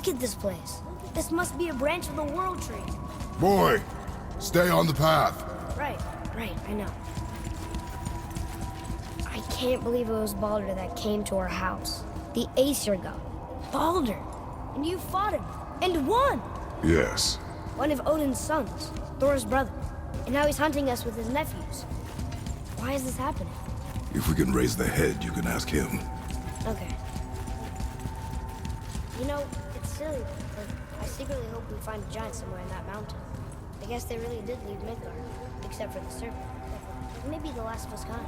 Look at this place. This must be a branch of the World Tree. Boy, stay on the path. Right, I know. I can't believe it was Baldur that came to our house. The Aesir god. Baldur! And you fought him, and won! Yes. One of Odin's sons, Thor's brother. And now he's hunting us with his nephews. Why is this happening? If we can raise the head, you can ask him. Okay. You know, it's silly, but I secretly hope we find a giant somewhere in that mountain. I guess they really did leave Midgard, except for the serpent. Maybe the last of us kind.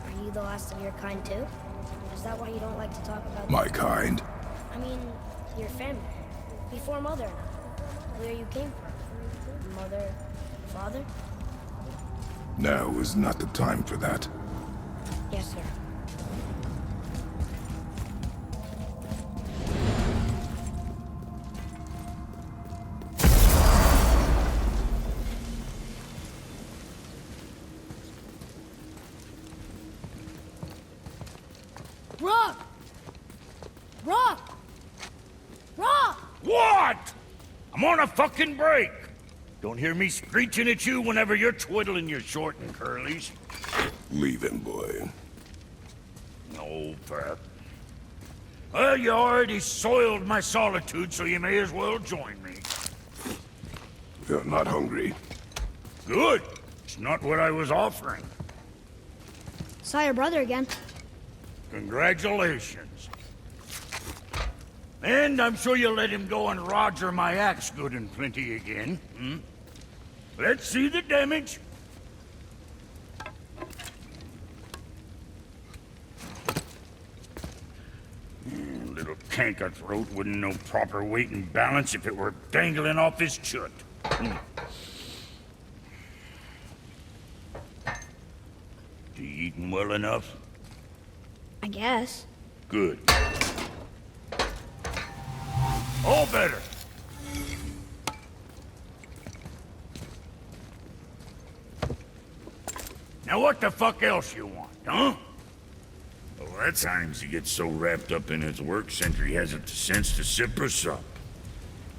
Are you the last of your kind too? Is that why you don't like to talk about My kind? I mean, your family. Before Mother and I. Where you came from. Mother, father? Now is not the time for that. Yes, sir. Rock! Rock! Rock! What? I'm on a fucking break. Don't hear me screeching at you whenever you're twiddling your short and curlies. Leave him, boy. No, Pat. Well, you already soiled my solitude, so you may as well join me. You're not hungry. Good. It's not what I was offering. Saw your brother again. Congratulations. And I'm sure you'll let him go and roger my axe good and plenty again. Hmm? Let's see the damage. Little canker-throat wouldn't know proper weight and balance if it were dangling off his chut. Hmm. You eating well enough? I guess. Good. All better. Now what the fuck else you want, huh? Well, at times he gets so wrapped up in his work, Sentry hasn't the sense to sip or sup.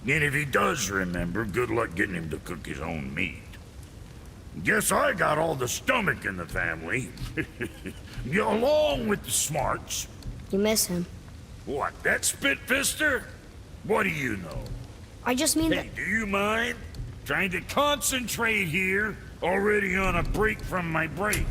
And if he does remember, good luck getting him to cook his own meat. Guess I got all the stomach in the family. Along with the smarts. You miss him. What, that spit-fister? What do you know? I just mean Hey, do you mind? Trying to concentrate here, already on a break from my break.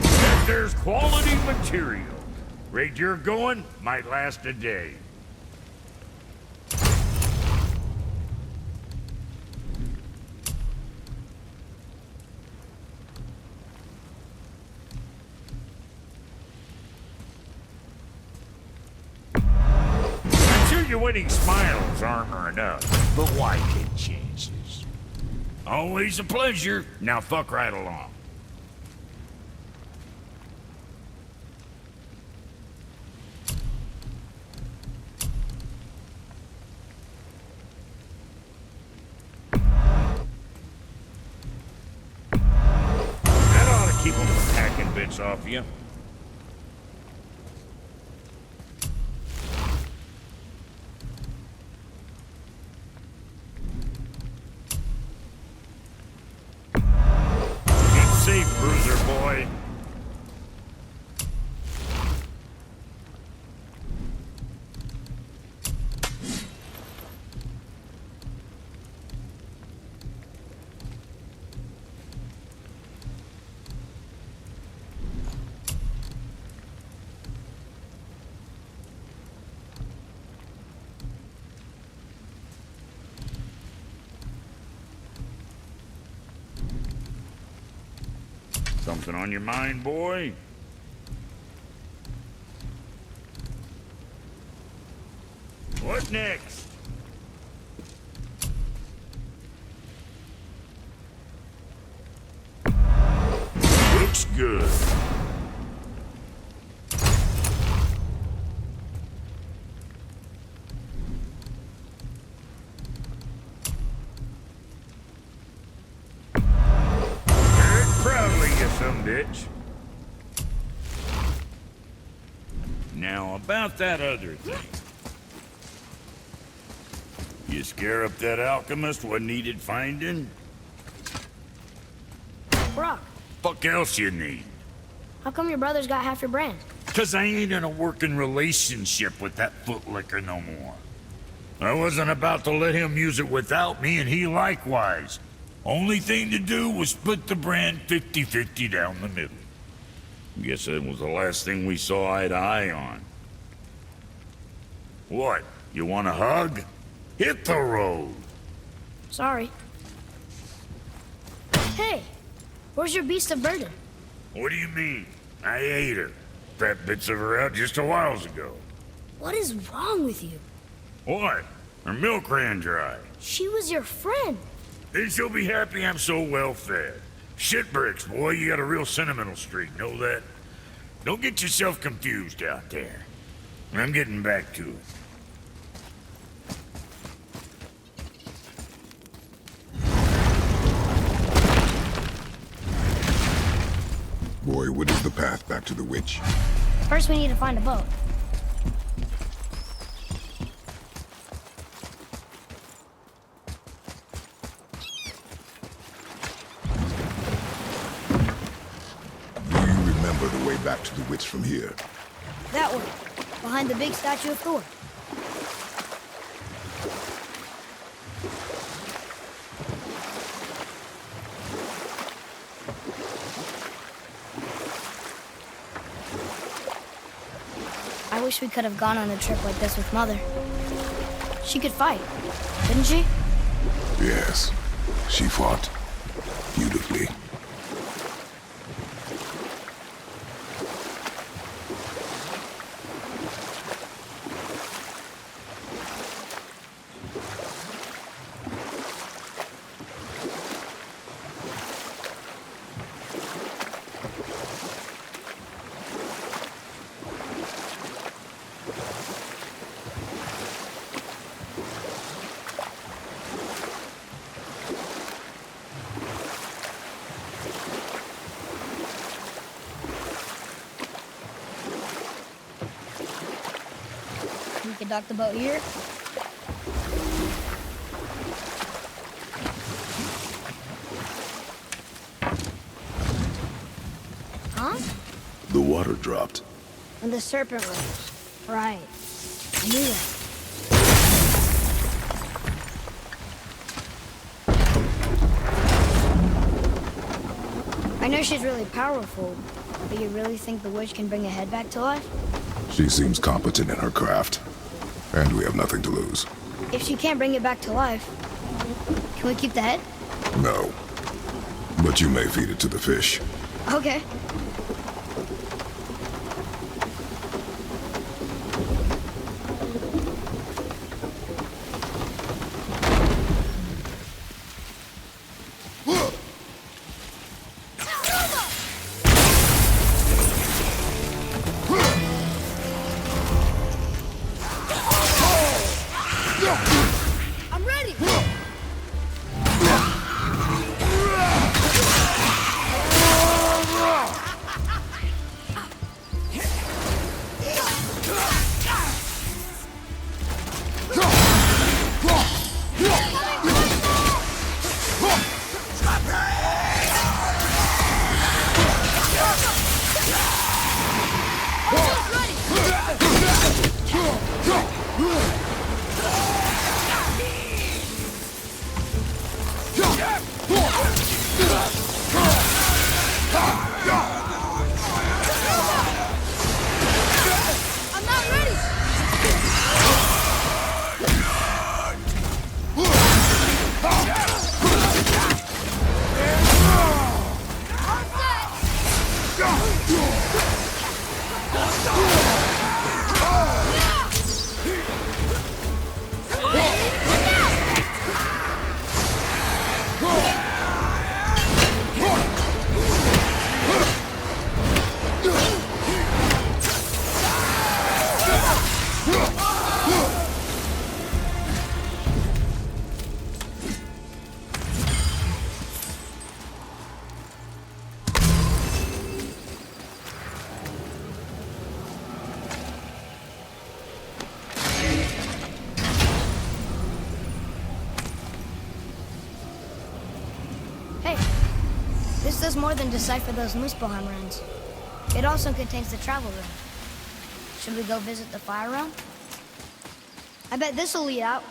If there's quality material, rate you're going might last a day. I'm sure your winning smiles armor enough, but why take chances? Always a pleasure. Now fuck right along. That ought to keep them from hacking bits off you. Keep safe, bruiser boy. Something on your mind, boy? What next? Looks good. bitch. Now, about that other thing. You scare up that alchemist what needed finding? Brock, Fuck else you need? how come your brother's got half your brand? 'Cause I ain't in a working relationship with that footlicker no more. I wasn't about to let him use it without me, and he likewise. Only thing to do was split the brand 50-50 down the middle. Guess that was the last thing we saw eye to eye on. What? You want a hug? Hit the road! Sorry. Hey, where's your beast of burden? What do you mean? I ate her. Fat bits of her out just a while ago. What is wrong with you? What? Her milk ran dry. She was your friend. Then she'll be happy I'm so well fed. Shit bricks, boy, you got a real sentimental streak, know that? Don't get yourself confused out there. I'm getting back to it. Boy, what is the path back to the witch? First, we need to find a boat. Do you remember the way back to the witch from here? That way, behind the big statue of Thor. I wish we could have gone on a trip like this with Mother. She could fight, couldn't she? Yes, she fought beautifully. We could dock the boat here. Huh? The water dropped. And the serpent rose. Right. I knew that. I know she's really powerful, but you really think the witch can bring a head back to life? She seems competent in her craft. And we have nothing to lose. If she can't bring it back to life, can we keep the head? No. But you may feed it to the fish. Okay. I'm ready! This does more than decipher those Muspelheim runes. It also contains the travel rune. Should we go visit the fire realm? I bet this'll lead out.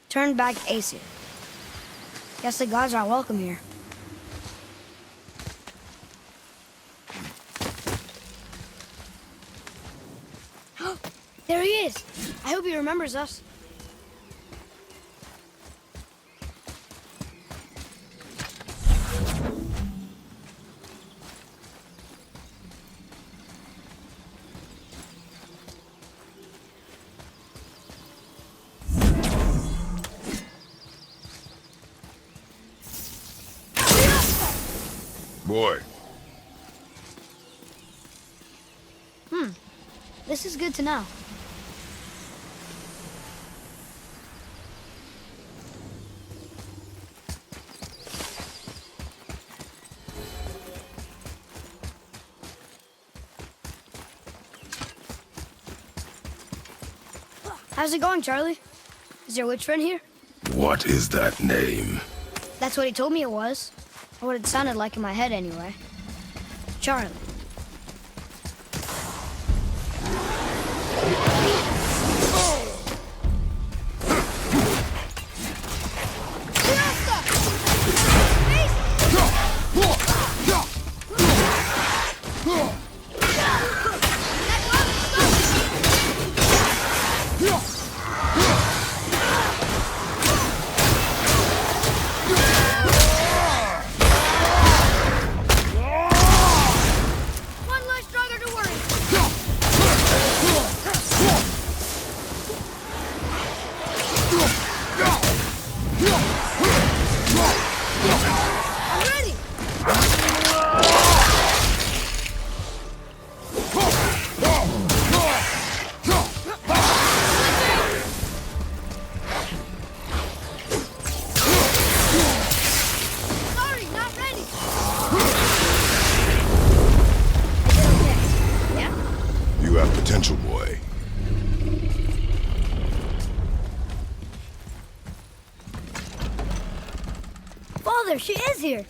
Turned back Aesir. Guess the gods aren't welcome here. There he is! I hope he remembers us. Boy, This is good to know. How's it going, Charlie? Is your witch friend here? what is that name? That's what he told me it was. Or what it sounded like in my head, anyway. Charlie. One less Draugr to worry. I'm ready. Sorry, not ready. Yeah? You have potential, boy. Father, she is here.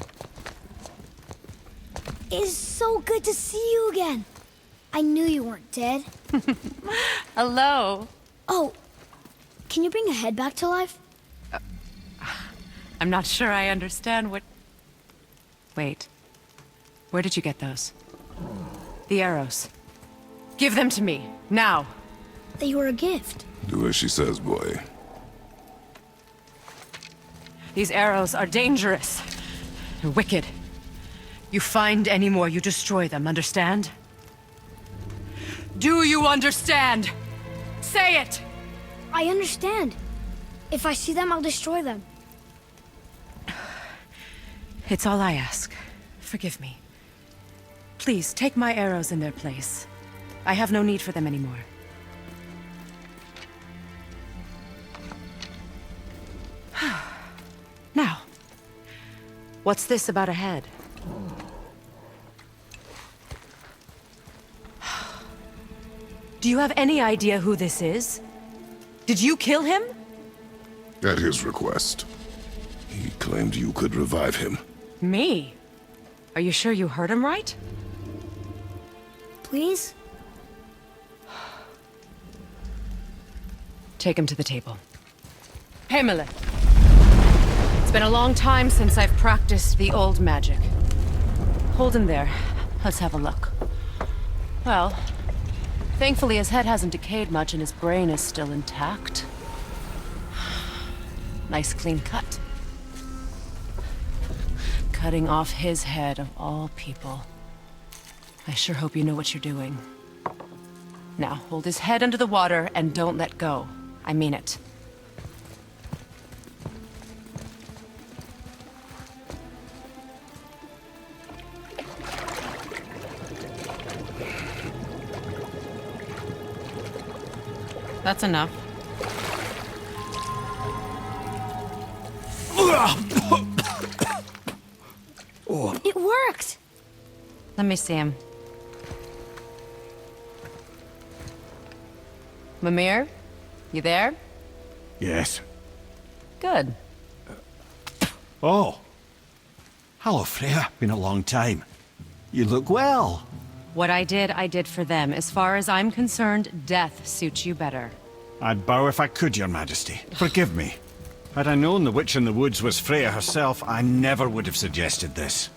It is so good to see you again. I knew you weren't dead. Hello. Oh, can you bring a head back to life? I'm not sure I understand what... Wait. Where did you get those? The arrows. Give them to me, now. They were a gift. Do as she says, boy. These arrows are dangerous. They're wicked. You find any more, you destroy them, understand? Do you understand? Say it! I understand. If I see them, I'll destroy them. It's all I ask. Forgive me. Please, take my arrows in their place. I have no need for them anymore. Now, what's this about a head? Do you have any idea who this is? Did you kill him? At his request. He claimed you could revive him. Me? Are you sure you heard him right? Please? Take him to the table. Heimele. It's been a long time since I've practiced the old magic. Hold him there. Let's have a look. Well, thankfully his head hasn't decayed much and his brain is still intact. Nice clean cut. Cutting off his head of all people. I sure hope you know what you're doing. Now, hold his head under the water and don't let go. I mean it. That's enough. It worked! Let me see him. Mimir? You there? Yes. Good. Oh. Hello, Freya. Been a long time. You look well. What I did for them. As far as I'm concerned, death suits you better. I'd bow if I could, Your Majesty. Forgive me. Had I known the witch in the woods was Freya herself, I never would have suggested this.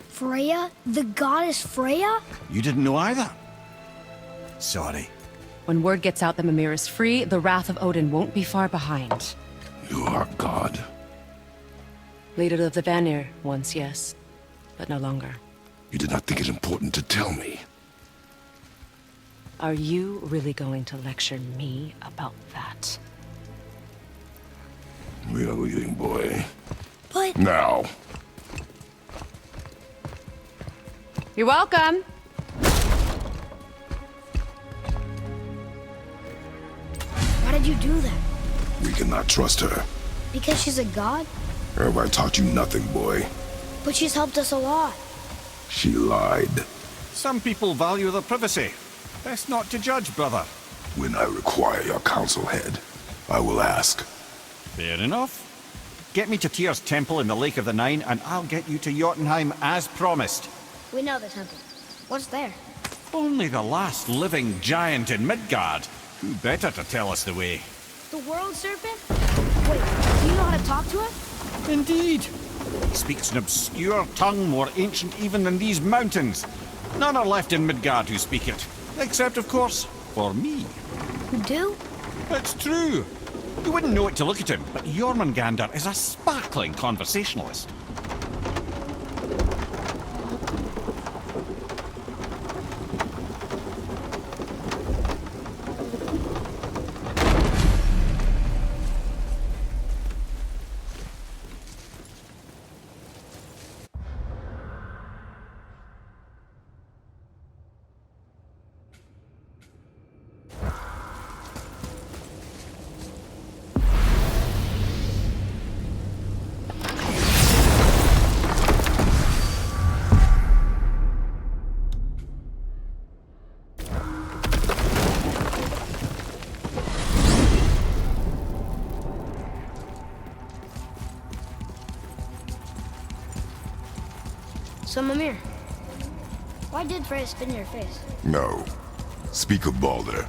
Freya? The goddess Freya? You didn't know either? Sorry. When word gets out that Mimir is free, the wrath of Odin won't be far behind. You are God. Leader of the Vanir, once, yes. But no longer. You did not think it important to tell me. Are you really going to lecture me about that? We are leaving, boy. But... Now. You're welcome! Why did you do that? We cannot trust her. Because she's a god? Have I taught you nothing, boy? But she's helped us a lot. She lied. Some people value their privacy. Best not to judge, brother. When I require your council head, I will ask. Fair enough. Get me to Tyr's temple in the Lake of the Nine, and I'll get you to Jotunheim as promised. We know the temple. What's there? Only the last living giant in Midgard. Who better to tell us the way? The world serpent? Wait, do you know how to talk to it? Indeed. He speaks an obscure tongue more ancient even than these mountains. None are left in Midgard who speak it. Except, of course, for me. You do? It's true. You wouldn't know it to look at him, but Jormungandr is a sparkling conversationalist. So, Mimir, why did Freya spit in your face? No. Speak of Baldur.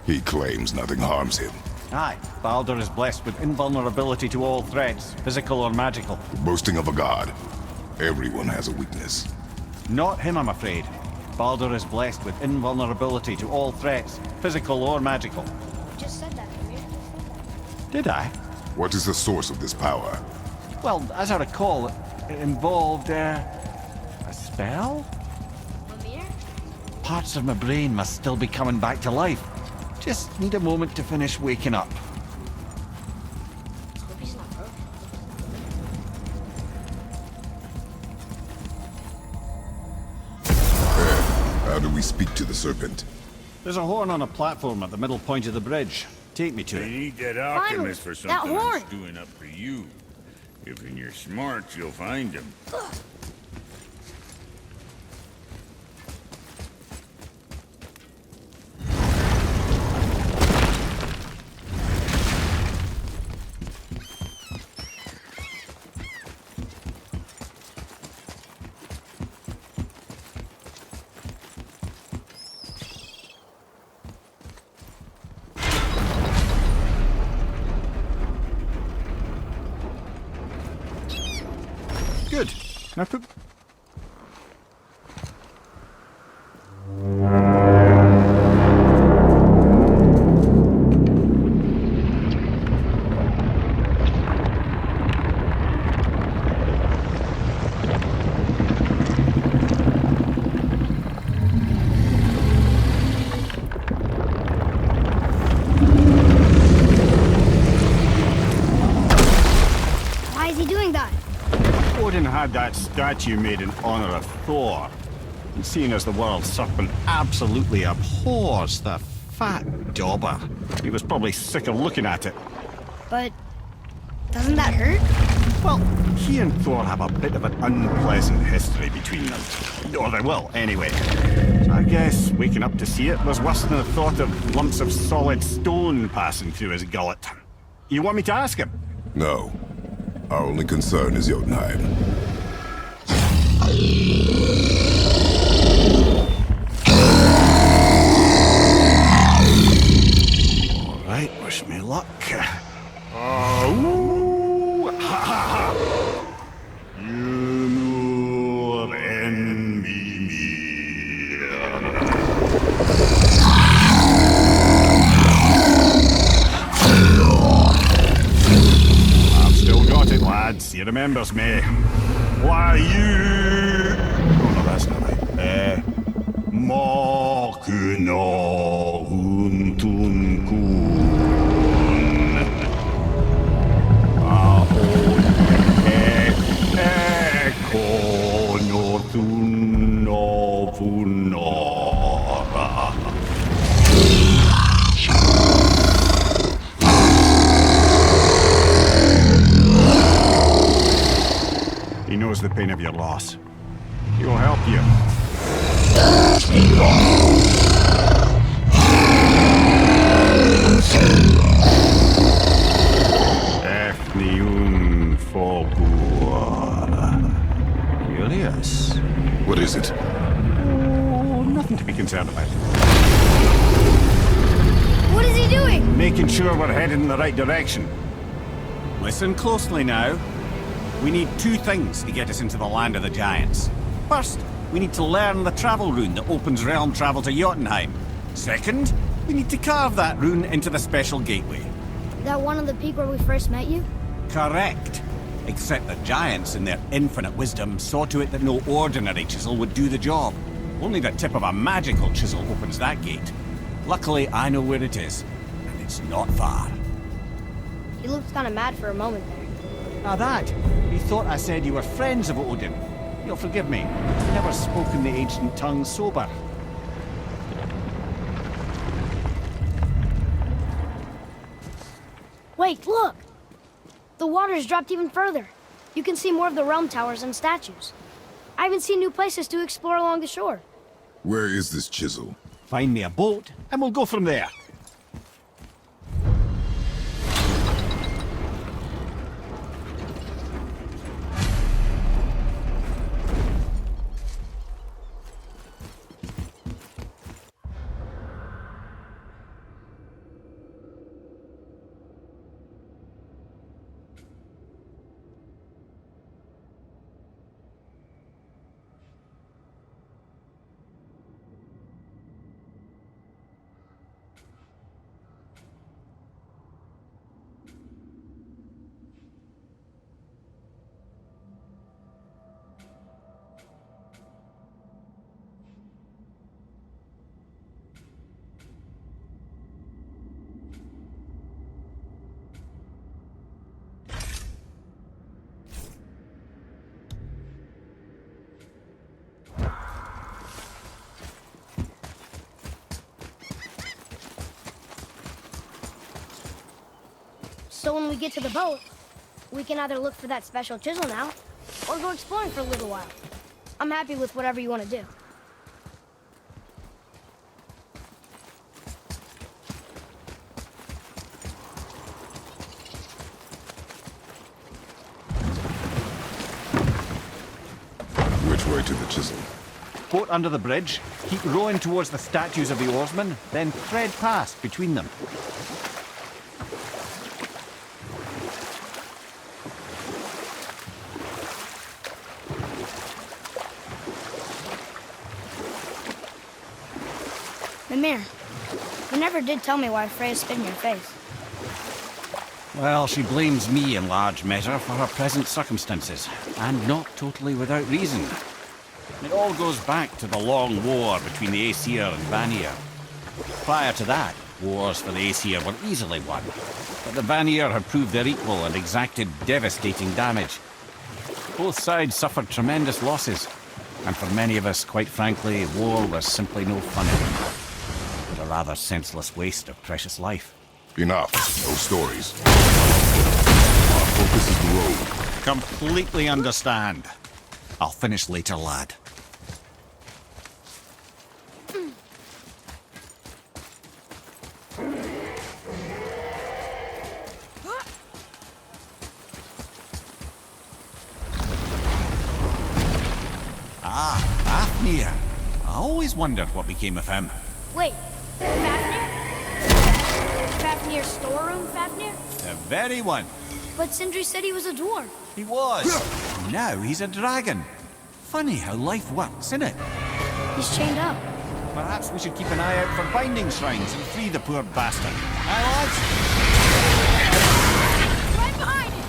He claims nothing harms him. Aye, Baldur is blessed with invulnerability to all threats, physical or magical. Boasting of a god. Everyone has a weakness. Not him, I'm afraid. Baldur is blessed with invulnerability to all threats, physical or magical. You just said that, Mimir. Did I? What is the source of this power? Well, as I recall, it involved, a spell? Mimir? Parts of my brain must still be coming back to life. Just need a moment to finish waking up. Hope he's not broken. How do we speak to the serpent? There's a horn on a platform at the middle point of the bridge. Take me to You it. need that alchemist for that something horn. that's doing up for you. If you're smart, you'll find him. Good. Now put... Why is he doing that? Odin had that statue made in honor of Thor. And seeing as the world serpent absolutely abhors the fat dauber, he was probably sick of looking at it. But doesn't that hurt? Well, he and Thor have a bit of an unpleasant history between them. Or they will, anyway. So I guess waking up to see it was worse than the thought of lumps of solid stone passing through his gullet. You want me to ask him? No. Our only concern is Jotunheim. All right, wish me luck. Ooh, ha, ha, ha. You nur en mir. I've still got it, lads. He remembers me. Why you? Oh no, that's not right. Makuna huntun kun. Ahon ekonotun ovunora. He knows the pain of your loss. He will help you. Efniun Fogua. Curious. What is it? Oh, nothing to be concerned about. What is he doing? Making sure we're headed in the right direction. Listen closely now. We need two things to get us into the land of the giants. First, we need to learn the travel rune that opens realm travel to Jotunheim. Second, we need to carve that rune into the special gateway. That one on the peak where we first met you? Correct. Except the giants, in their infinite wisdom, saw to it that no ordinary chisel would do the job. Only the tip of a magical chisel opens that gate. Luckily, I know where it is, and it's not far. He looked kind of mad for a moment there. Now that, he thought I said you were friends of Odin. You'll forgive me. I've never spoken the ancient tongue sober. Wait, look! The water's dropped even further. You can see more of the realm towers and statues. I even see new places to explore along the shore. Where is this chisel? Find me a boat, and we'll go from there. So when we get to the boat, we can either look for that special chisel now, or go exploring for a little while. I'm happy with whatever you want to do. Which way to the chisel? Boat under the bridge, keep rowing towards the statues of the oarsmen, then thread past between them. Mimir, you never did tell me why Freya spit in your face. Well, she blames me in large measure for her present circumstances, and not totally without reason. It all goes back to the long war between the Aesir and Vanir. Prior to that, Wars for the Aesir were easily won, but the Vanir had proved their equal and exacted devastating damage. Both sides suffered tremendous losses, and for many of us, quite frankly, war was simply no fun anymore. But a rather senseless waste of precious life. Enough. No stories. Our focus is the road. Completely understand. I'll finish later, lad. Fafnir. I always wondered what became of him. Wait, Fafnir? Fafnir's storeroom, Fafnir? The very one. But Sindri said he was a dwarf. He was. Now he's a dragon. Funny how life works, isn't it? He's chained up. Perhaps we should keep an eye out for binding shrines and free the poor bastard. Aye, lads? Right behind him!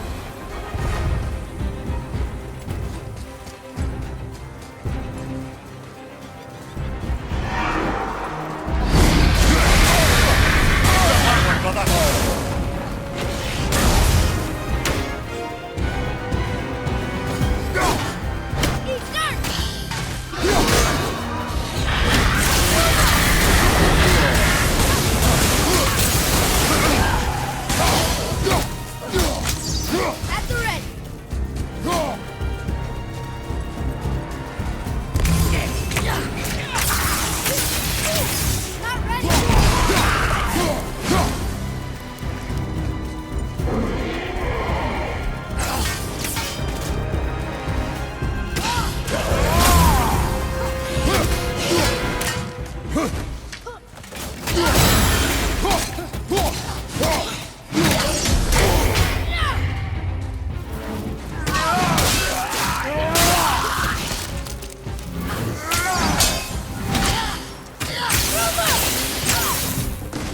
At the ready. Not ready.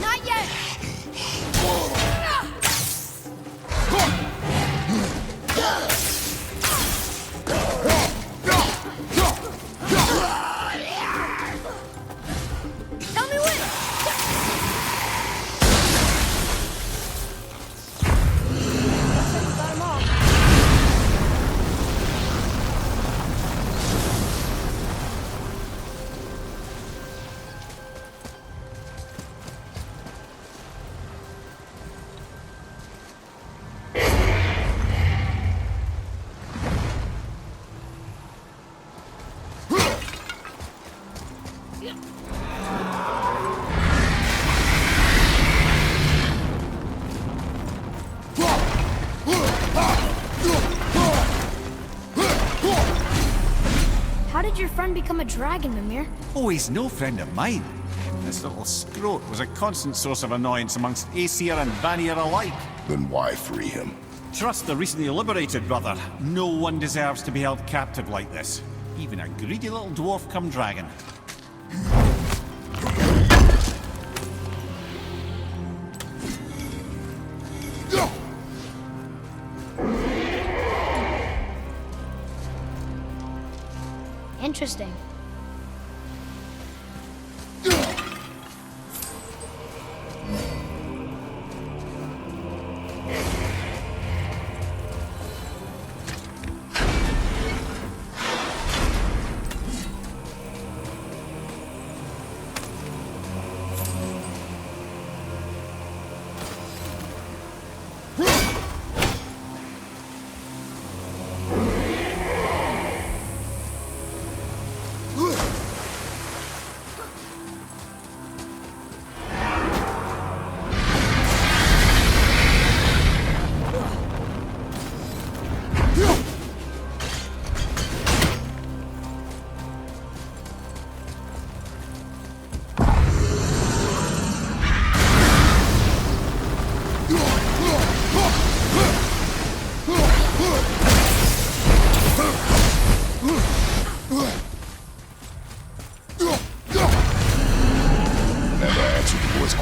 Not yet. Tell me when. Got 'em all. How did your friend become a dragon, Mimir? Oh, he's no friend of mine. This little scrote was a constant source of annoyance amongst Aesir and Vanir alike. Then why free him? Trust the recently liberated, brother. No one deserves to be held captive like this. Even a greedy little dwarf come dragon. Interesting.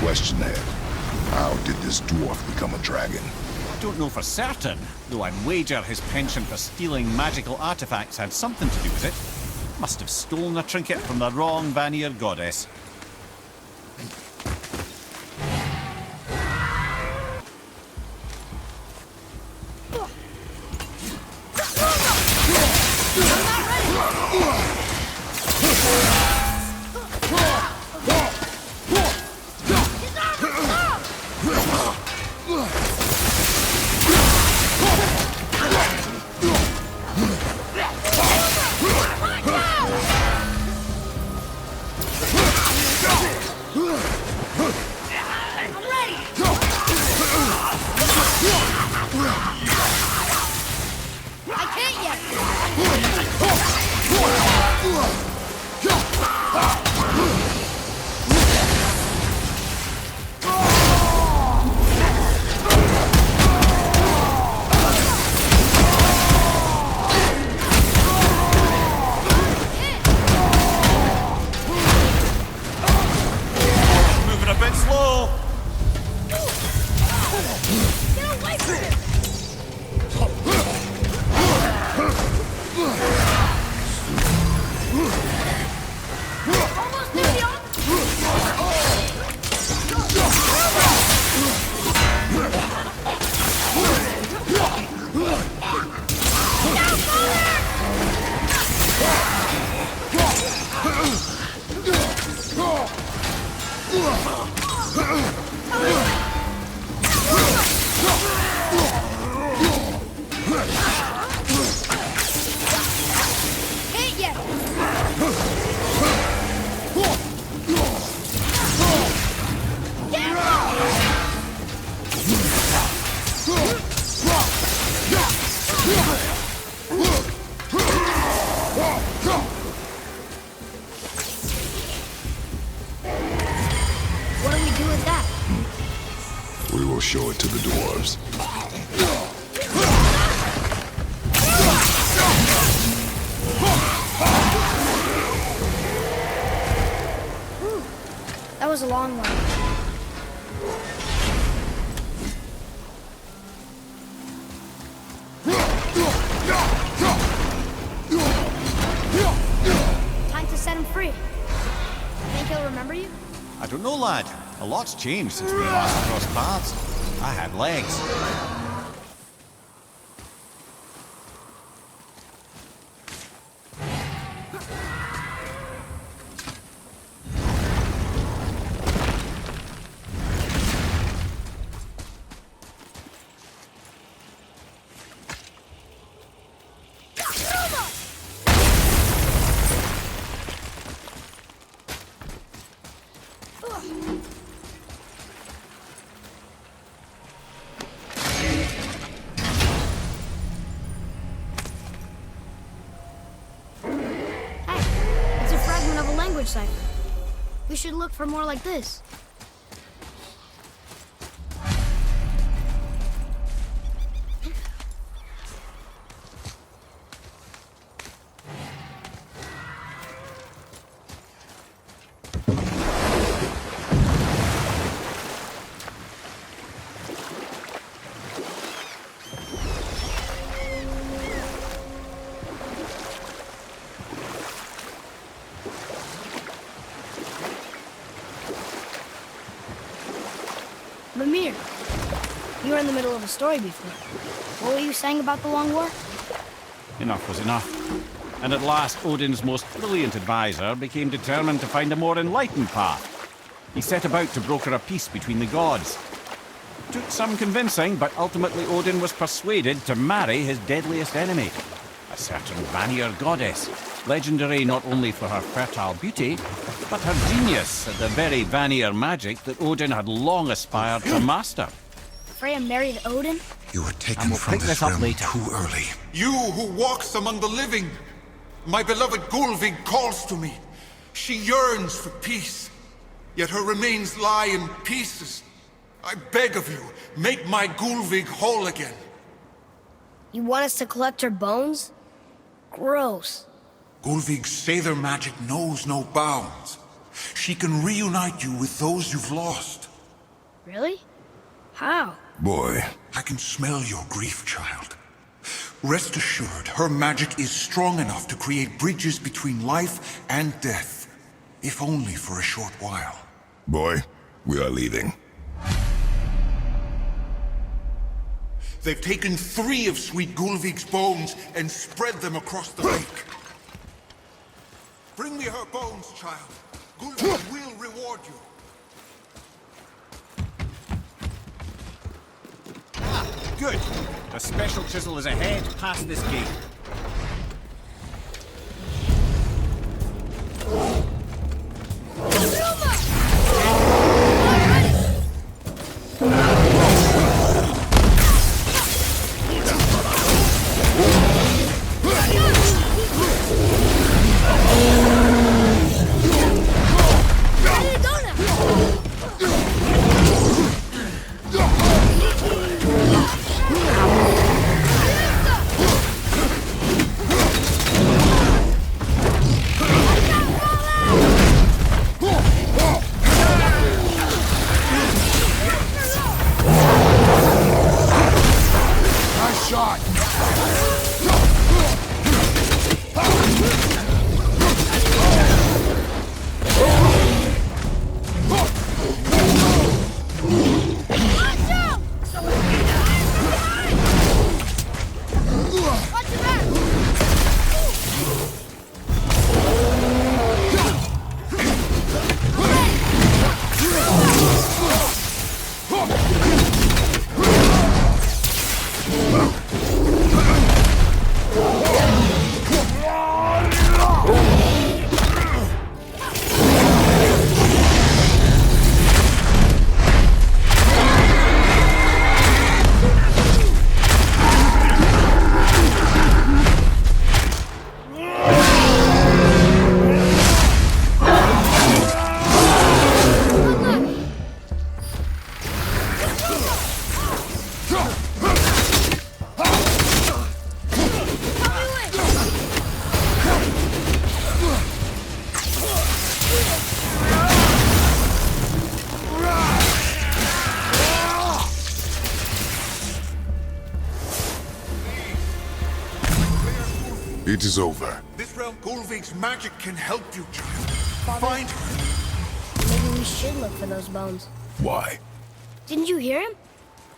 question then. How did this dwarf become a dragon? I don't know for certain, though I'd wager his penchant for stealing magical artifacts had something to do with it. Must have stolen a trinket from the wrong Vanir goddess. show it to the dwarves. That was a long one. Time to set him free. Think he'll remember you? I don't know, lad. A lot's changed since we last crossed paths. I had legs. It's a fragment of a language cipher. We should look for more like this. Mimir, you were in the middle of a story before. What were you saying about the Long War? Enough was enough. And at last, Odin's most brilliant advisor became determined to find a more enlightened path. He set about to broker a peace between the gods. Took some convincing, but ultimately Odin was persuaded to marry his deadliest enemy, a certain Vanir goddess, legendary not only for her fertile beauty, but her genius at the very Vanir magic that Odin had long aspired to master. Freya married Odin? You were And taken we'll from pick this this up realm later. too early. You who walks among the living, my beloved Gulvig calls to me. She yearns for peace, yet her remains lie in pieces. I beg of you, make my Gulvig whole again. You want us to collect her bones? Gross. Gulvig's Sather magic knows no bounds. She can reunite you with those you've lost. Really? How? Boy, I can smell your grief, child. Rest assured, her magic is strong enough to create bridges between life and death, if only for a short while. boy, we are leaving. They've taken 3 of Sweet Gulvig's bones and spread them across the lake. Bring me her bones, child. Gulvig will reward you. Good. The special chisel is ahead, past this gate. It is over. This realm Gulvig's magic can help you, child. Father? Find her. Maybe we should look for those bones. Why? Didn't you hear him?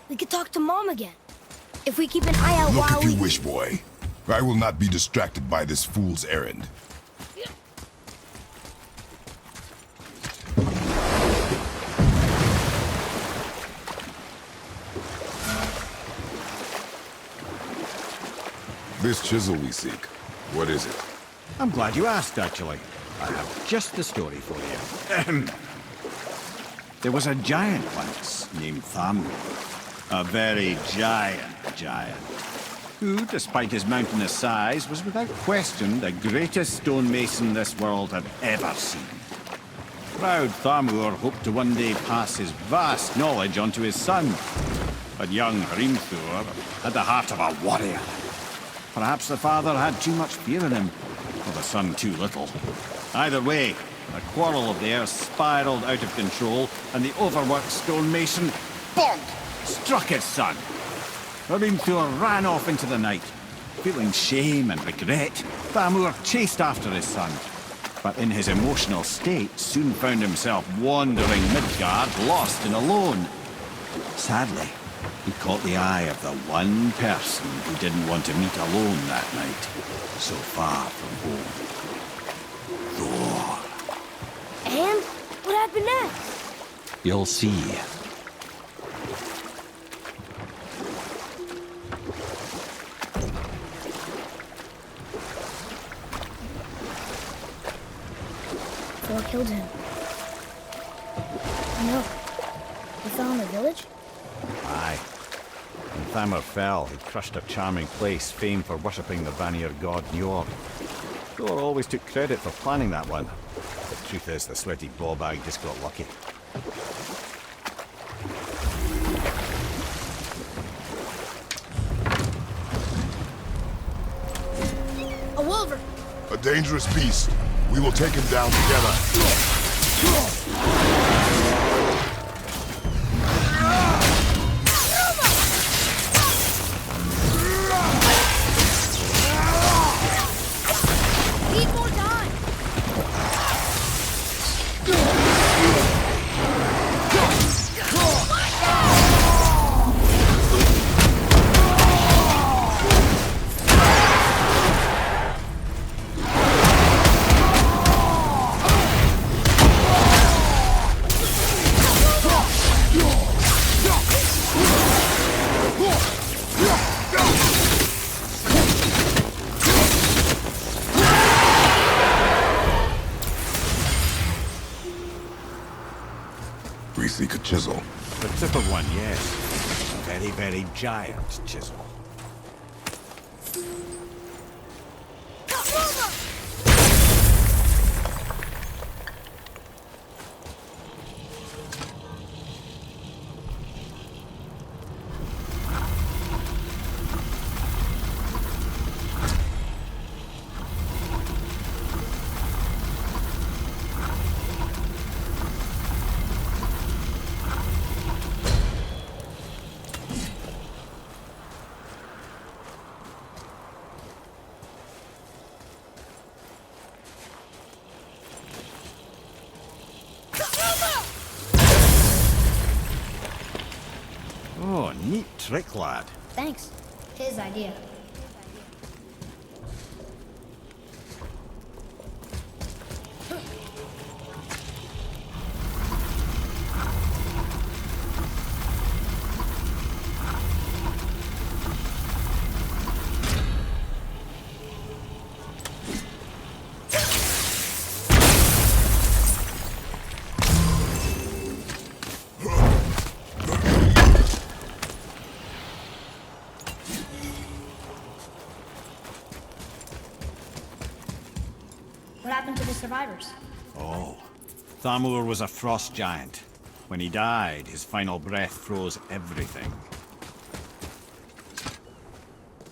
We could talk to Mom again. If we keep an eye out Look while if you wish, boy. I will not be distracted by this fool's errand. This chisel we seek, what is it? I'm glad you asked, actually. I have just the story for you. There was a giant once named Thamur. A very giant, who, despite his mountainous size, was without question the greatest stonemason this world had ever seen. Proud Thamur hoped to one day pass his vast knowledge on to his son. But young Hrimthur had the heart of a warrior. Perhaps the father had too much fear in him, or the son too little. Either way, a quarrel of theirs spiraled out of control, and the overworked stonemason, bonk, struck his son. Hrimthur ran off into the night. Feeling shame and regret, Thamur chased after his son. But in his emotional state, soon found himself wandering Midgard, lost and alone. Sadly, he caught the eye of the one person who didn't want to meet alone that night, so far from home. Thor. And what happened next? You'll see. Thor killed him. No. He fell in the village? Aye. When Thamur fell, he crushed a charming place famed for worshipping the Vanir god Njord. Thor always took credit for planning that one. The truth is, the sweaty ballbag just got lucky. A wolver! A dangerous beast. We will take him down together. Need more time! We seek a chisel. The tip of one, yes. A very, very giant chisel. Oh, neat trick, lad. Thanks. His idea. What happened to the survivors? Oh, Thamur was a frost giant. When he died, his final breath froze everything.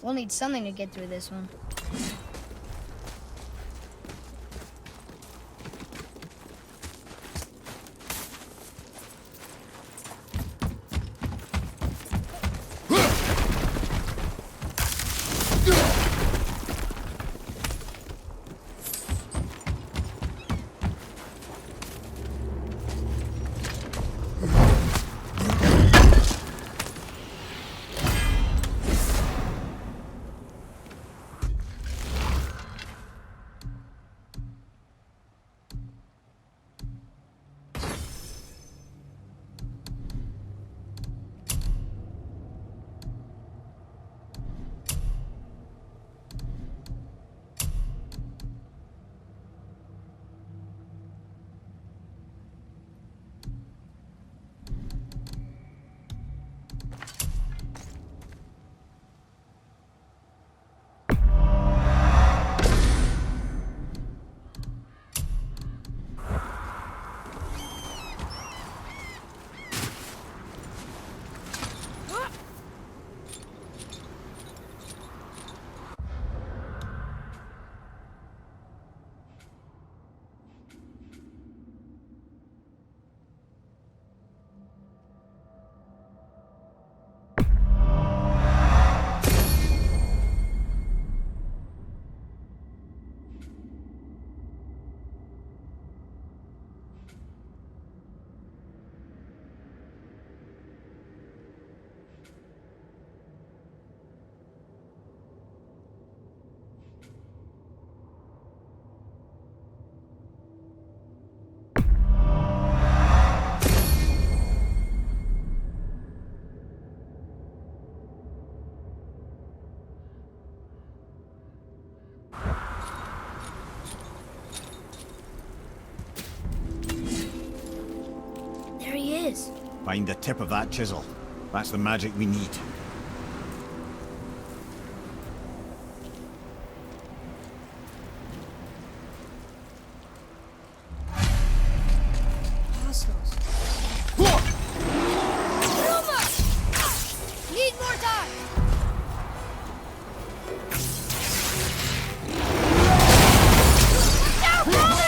We'll need something to get through this one. Find the tip of that chisel. That's the magic we need. Hostiles. Ruma! Need more time! Now, brother!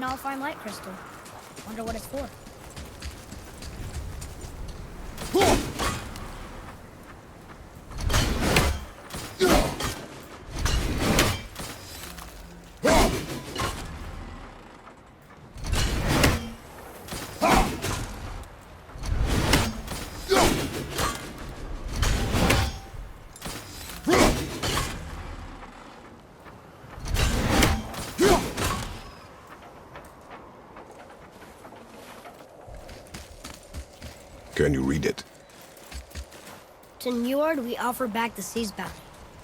I'll find light crystal. Wonder what it's for. Can you read it? To Njord, we offer back the sea's bounty.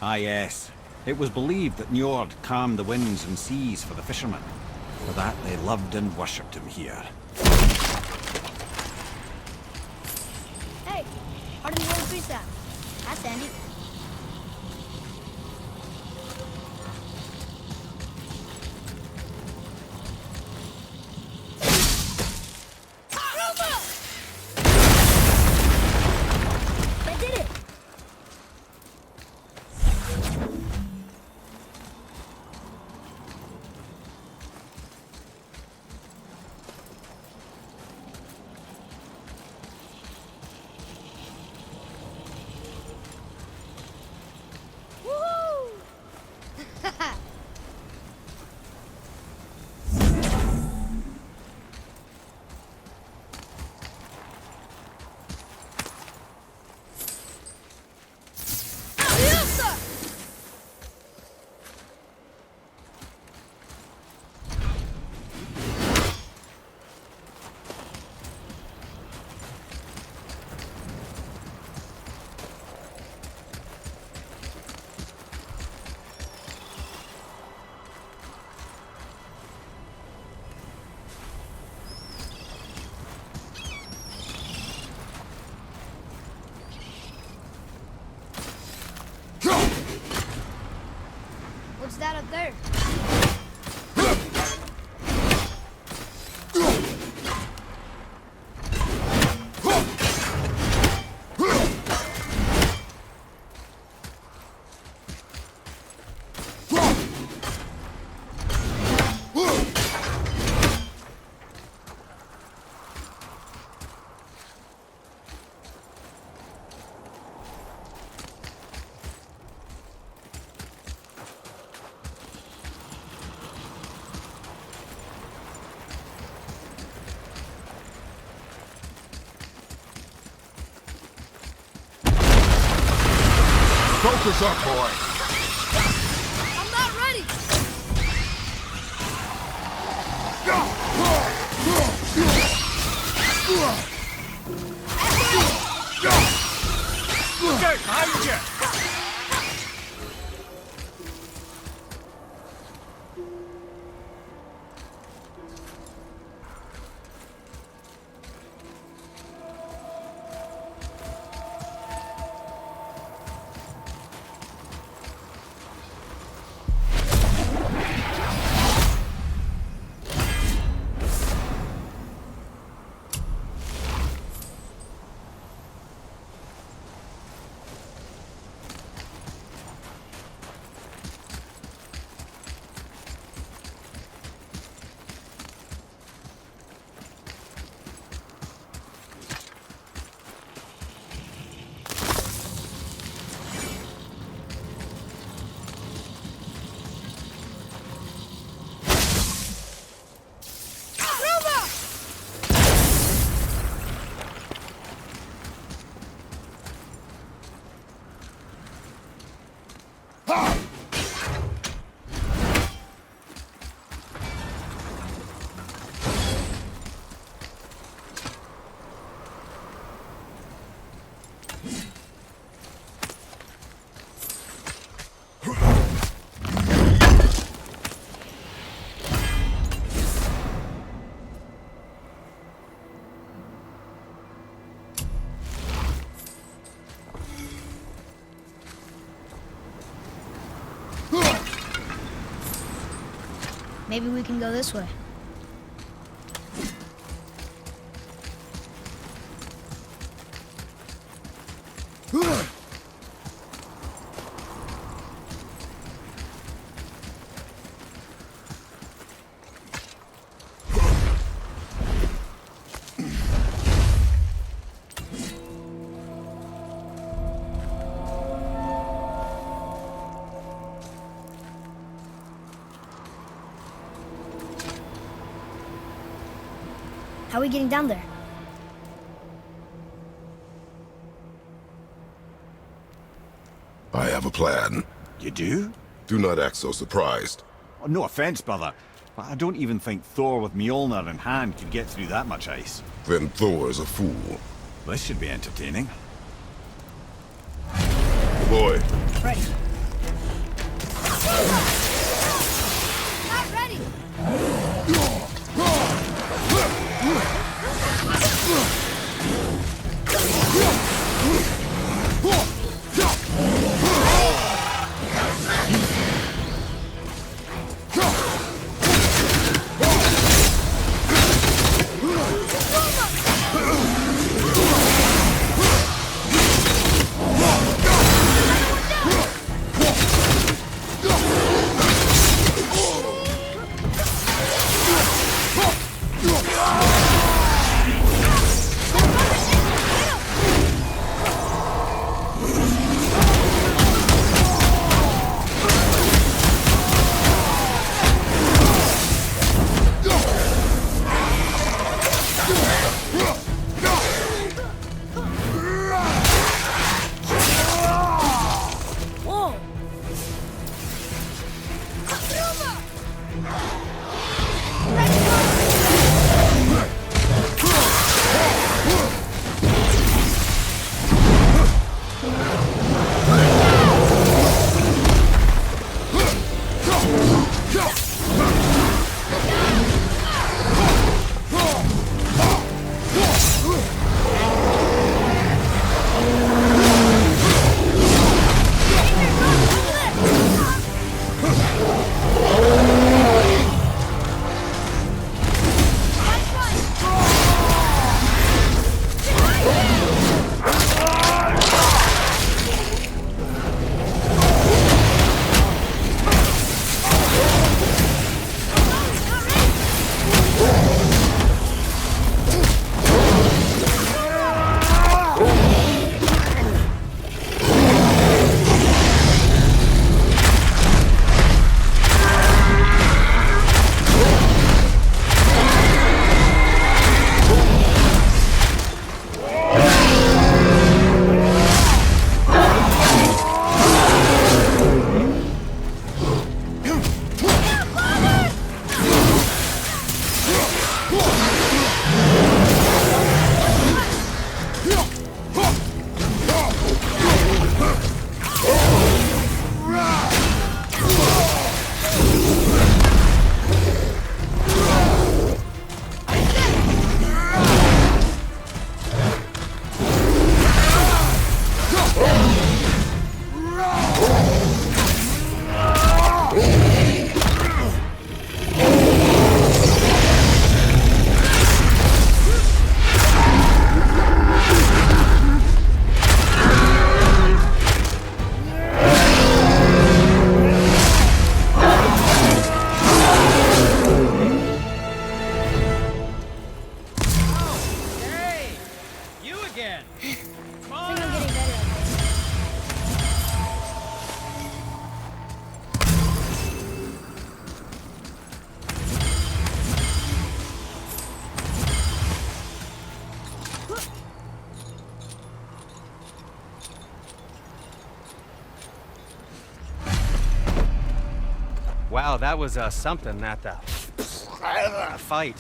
Ah, yes. It was believed that Njord calmed the winds and seas for the fishermen. For that, they loved and worshipped him here. Hey, part of the old tree sap. That's Andy. I did it! Woohoo! What's that up there? Focus up, boy! I'm not ready! Look out behind you! Maybe we can go this way. How are we getting down there? I have a plan. You do? Do not act so surprised. Oh, no offense, brother, but I don't even think Thor with Mjolnir in hand could get through that much ice. Then Thor's a fool. This should be entertaining. Boy, Ready. Not ready! Whoa! Wow, that was something, that fight.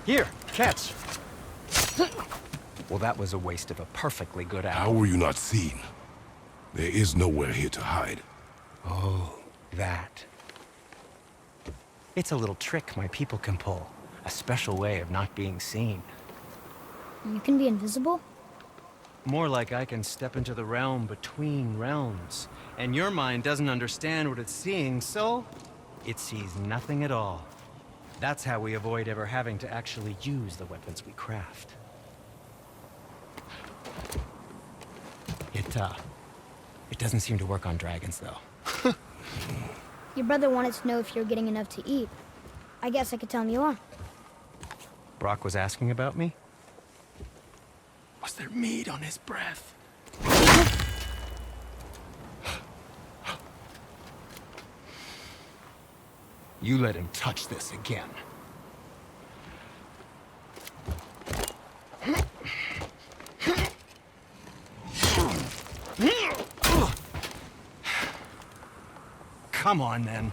Here, catch. Well, that was a waste of a perfectly good how apple. were you not seen? There is nowhere here to hide. Oh, that. It's a little trick my people can pull. A special way of not being seen. You can be invisible? More like I can step into the realm between realms. And your mind doesn't understand what it's seeing, so it sees nothing at all. That's how we avoid ever having to actually use the weapons we craft. It doesn't seem to work on dragons, though. Your brother wanted to know if you're getting enough to eat. I guess I could tell him you are. Brock was asking about me? Was there meat on his breath? You let him touch this again. Come on, then.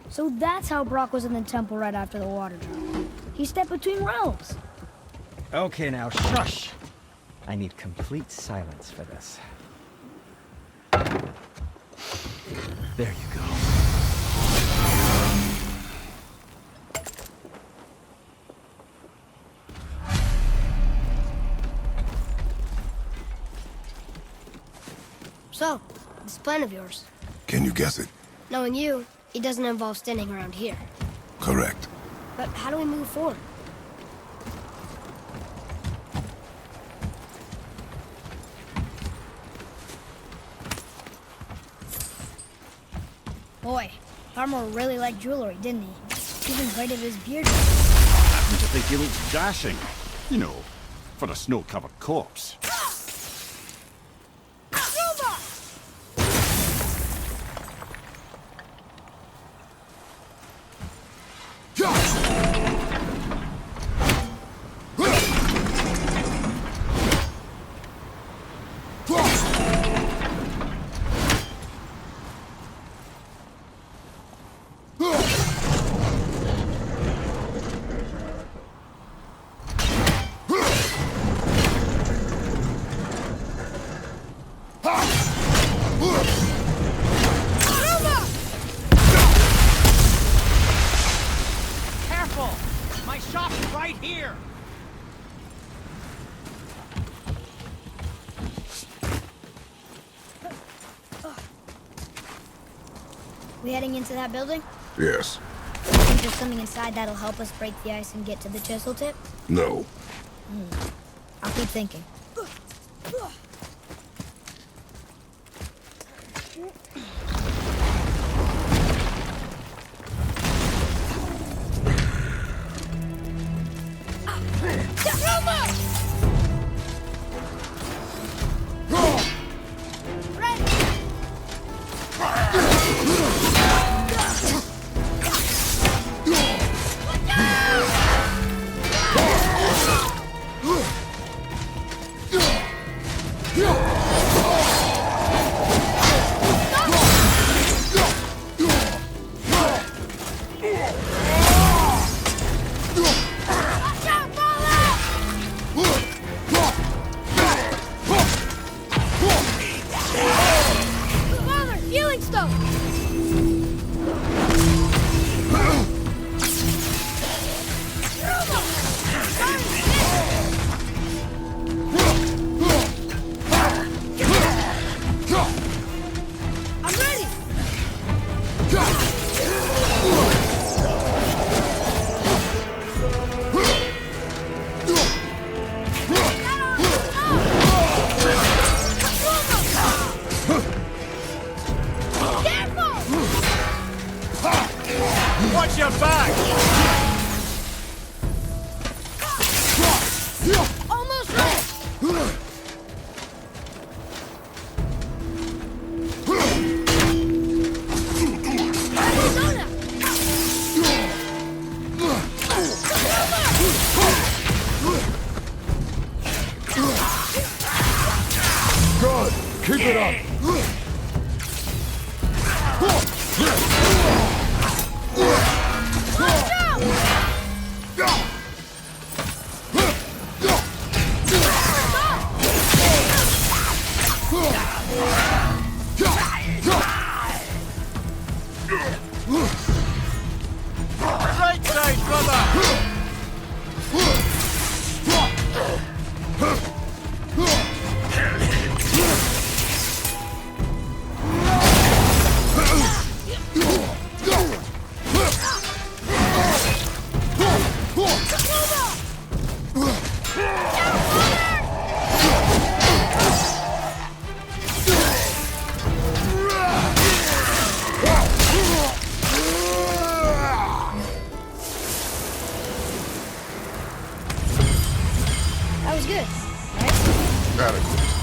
So that's how Brock was in the temple right after the water drop. He stepped between realms. Okay, now, shush! I need complete silence for this. There you go. So, this plan of yours. Can you guess it? Knowing you, it doesn't involve standing around here. Correct. But how do we move forward? Boy, Armor really liked jewelry, didn't he? Even braided his beard. I happen to think he looks dashing. You know, for a snow-covered corpse. Careful! My shop's right here! We heading into that building? Yes. You think there's something inside that'll help us break the ice and get to the chisel tip? No. I'll keep thinking. Watch your back! Almost ready! Good. Keep it up. Right side, brother! That was good, right? Adequate.